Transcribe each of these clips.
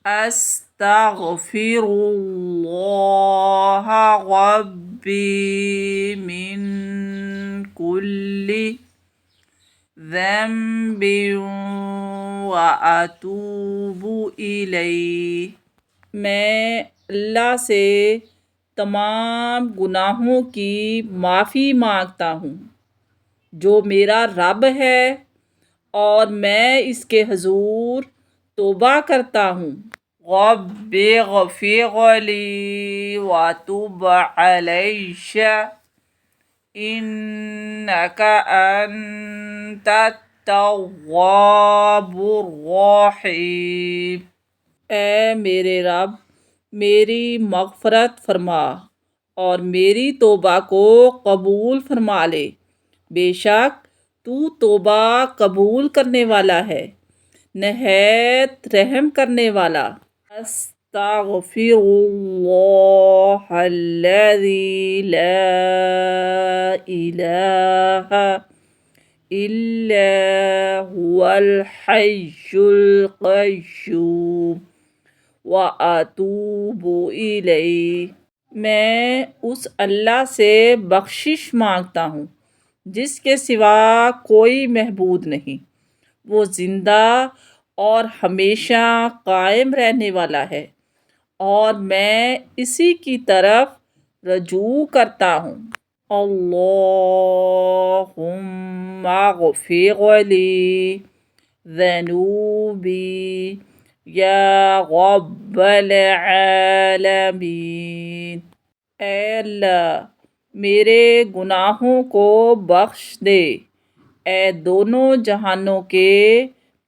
أستغفر الله ربي من كل ذنب وأتوب إليه۔ میں اللہ سے تمام گناہوں کی معافی مانگتا ہوں جو میرا رب ہے، اور میں اس کے حضور توبہ کرتا ہوں۔ رب اغفر لی وتب علی انک انت التواب الرحیم۔ اے میرے رب، میری مغفرت فرما اور میری توبہ کو قبول فرما لے، بے شک تو توبہ قبول کرنے والا ہے، نہایت رحم کرنے والا۔ استغفر اللہ الذی لا الہ الا هو الحی القیوم واتوب الیہ۔ میں اس اللہ سے بخشش مانگتا ہوں جس کے سوا کوئی معبود نہیں، وہ زندہ اور ہمیشہ قائم رہنے والا ہے، اور میں اسی کی طرف رجوع کرتا ہوں۔ اللہم اغفر لی ذنوبی یا رب العالمین۔ اے اللہ، میرے گناہوں کو بخش دے، اے دونوں جہانوں کے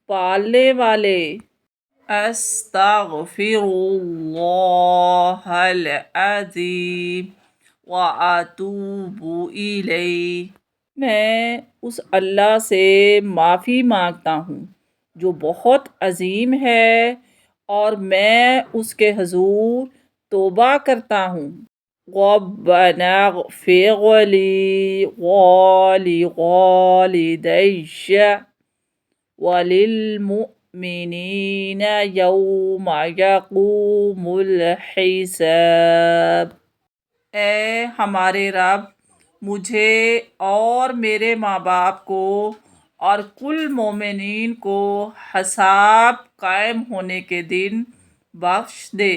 پالنے والے۔ استغفر اللہ العظیم واتوب الیہ۔ میں اس اللہ سے معافی مانگتا ہوں جو بہت عظیم ہے، اور میں اس کے حضور توبہ کرتا ہوں۔ ربنا اغفر لی ولوالدی وللمؤمنین یوم یقوم الحساب۔ اے ہمارے رب، مجھے اور میرے ماں باپ کو اور کل مومنین کو حساب قائم ہونے کے دن بخش دے۔